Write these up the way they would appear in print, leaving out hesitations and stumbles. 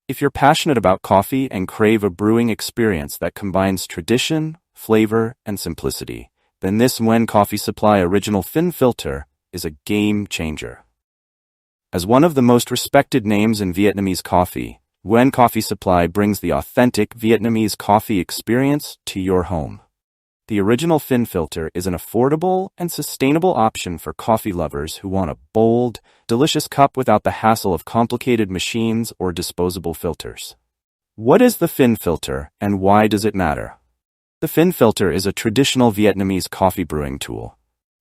If you're passionate about coffee and crave a brewing experience that combines tradition, flavor, and simplicity, then this Nguyen Coffee Supply Original Phin Filter is a game changer. As one of the most respected names in Vietnamese coffee, Nguyen Coffee Supply brings the authentic Vietnamese coffee experience to your home. The original Phin filter is an affordable and sustainable option for coffee lovers who want a bold, delicious cup without the hassle of complicated machines or disposable filters. What is the Phin filter and why does it matter? The Phin filter is a traditional Vietnamese coffee brewing tool.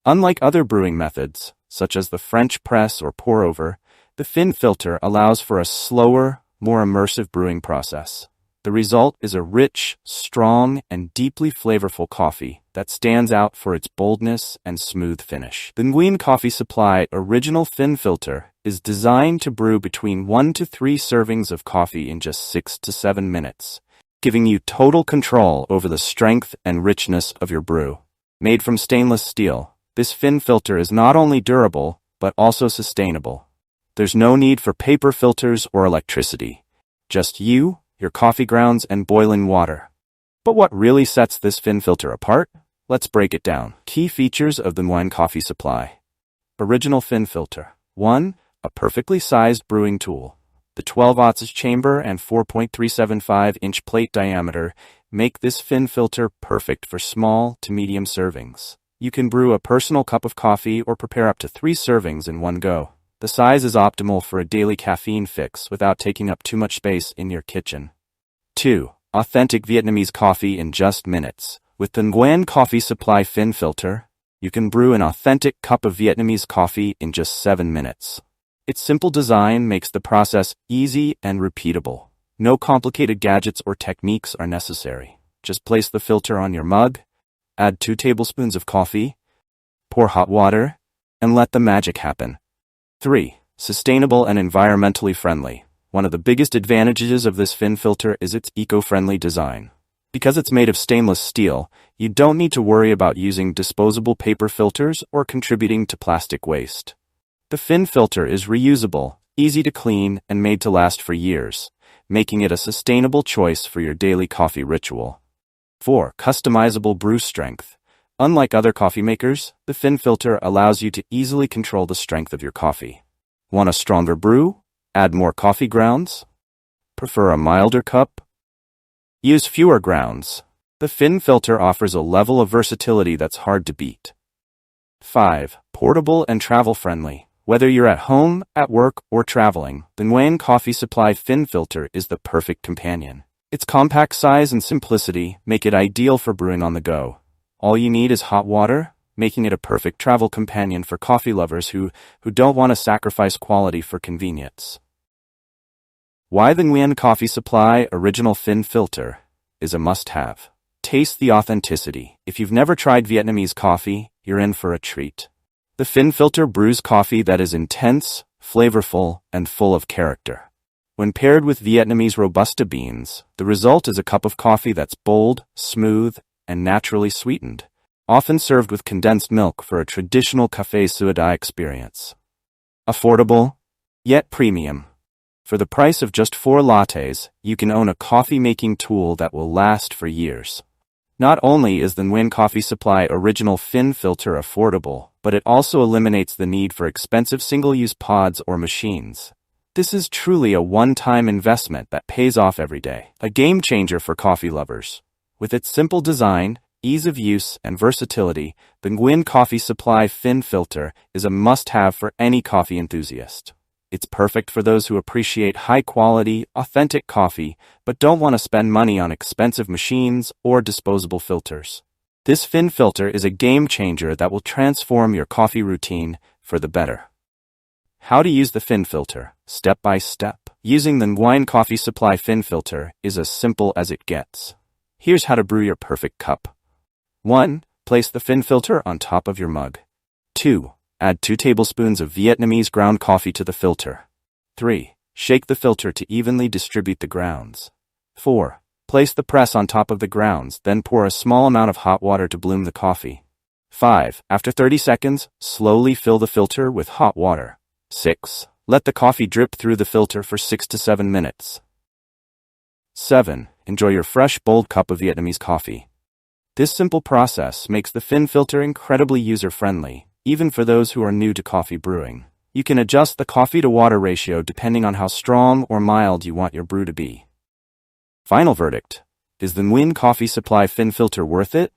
Unlike other brewing methods, such as the French press or pour-over, the Phin filter allows for a slower, more immersive brewing process. The result is a rich, strong, and deeply flavorful coffee that stands out for its boldness and smooth finish. The Nguyen Coffee Supply Original Phin Filter is designed to brew between 1 to 3 servings of coffee in just 6 to 7 minutes, giving you total control over the strength and richness of your brew. Made from stainless steel, this Phin filter is not only durable, but also sustainable. There's no need for paper filters or electricity. Just you, your coffee grounds, and boiling water. But what really sets this Phin filter apart? Let's break it down. Key features of the Nguyen Coffee Supply. Original Phin filter. 1. A perfectly sized brewing tool. The 12-ounce chamber and 4.375-inch plate diameter make this Phin filter perfect for small to medium servings. You can brew a personal cup of coffee or prepare up to 3 servings in one go. The size is optimal for a daily caffeine fix without taking up too much space in your kitchen. 2. Authentic Vietnamese coffee in just minutes. With the Nguyen Coffee Supply Phin filter, you can brew an authentic cup of Vietnamese coffee in just 7 minutes. Its simple design makes the process easy and repeatable. No complicated gadgets or techniques are necessary. Just place the filter on your mug, add 2 tablespoons of coffee, pour hot water, and let the magic happen. 3. Sustainable and environmentally friendly. One of the biggest advantages of this Phin filter is its eco-friendly design. Because it's made of stainless steel, you don't need to worry about using disposable paper filters or contributing to plastic waste. The Phin filter is reusable, easy to clean, and made to last for years, making it a sustainable choice for your daily coffee ritual. 4. Customizable brew strength. Unlike other coffee makers, the Phin filter allows you to easily control the strength of your coffee. Want a stronger brew? Add more coffee grounds? Prefer a milder cup? Use fewer grounds. The Phin filter offers a level of versatility that's hard to beat. 5. Portable and travel-friendly. Whether you're at home, at work, or traveling, the Nguyen Coffee Supply Phin filter is the perfect companion. Its compact size and simplicity make it ideal for brewing on the go. All you need is hot water, making it a perfect travel companion for coffee lovers who don't want to sacrifice quality for convenience. Why the Nguyen Coffee Supply Original Phin Filter is a must-have. Taste the authenticity. If you've never tried Vietnamese coffee, you're in for a treat. The Phin filter brews coffee that is intense, flavorful, and full of character. When paired with Vietnamese Robusta beans, the result is a cup of coffee that's bold, smooth, and naturally sweetened, often served with condensed milk for a traditional café suadai experience. Affordable, yet premium. For the price of just 4 lattes, you can own a coffee-making tool that will last for years. Not only is the Nguyen Coffee Supply Original Phin filter affordable, but it also eliminates the need for expensive single-use pods or machines. This is truly a one-time investment that pays off every day. A game changer for coffee lovers. With its simple design, ease of use, and versatility, the Nguyen Coffee Supply Phin filter is a must-have for any coffee enthusiast. It's perfect for those who appreciate high-quality, authentic coffee, but don't want to spend money on expensive machines or disposable filters. This Phin filter is a game changer that will transform your coffee routine for the better. How to use the Phin filter, step by step. Using the Nguyen Coffee Supply Phin filter is as simple as it gets. Here's how to brew your perfect cup. 1. Place the Phin filter on top of your mug. 2. Add 2 tablespoons of Vietnamese ground coffee to the filter. 3. Shake the filter to evenly distribute the grounds. 4. Place the press on top of the grounds, then pour a small amount of hot water to bloom the coffee. 5. After 30 seconds, slowly fill the filter with hot water. 6. Let the coffee drip through the filter for 6 to 7 minutes. 7. Enjoy your fresh, bold cup of Vietnamese coffee. This simple process makes the Phin filter incredibly user-friendly, even for those who are new to coffee brewing. You can adjust the coffee-to-water ratio depending on how strong or mild you want your brew to be. Final verdict. Is the Nguyen coffee supply Phin filter worth it?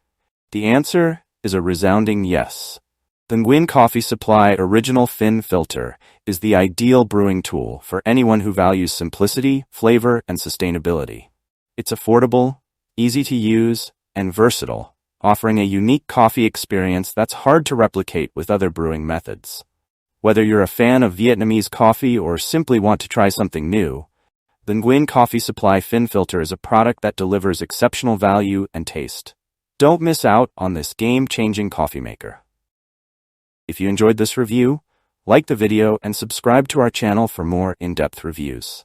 The answer is a resounding yes. The Nguyen Coffee Supply Original Phin Filter is the ideal brewing tool for anyone who values simplicity, flavor, and sustainability. It's affordable, easy to use, and versatile, offering a unique coffee experience that's hard to replicate with other brewing methods. Whether you're a fan of Vietnamese coffee or simply want to try something new, the Nguyen Coffee Supply Phin Filter is a product that delivers exceptional value and taste. Don't miss out on this game-changing coffee maker. If you enjoyed this review, like the video and subscribe to our channel for more in-depth reviews.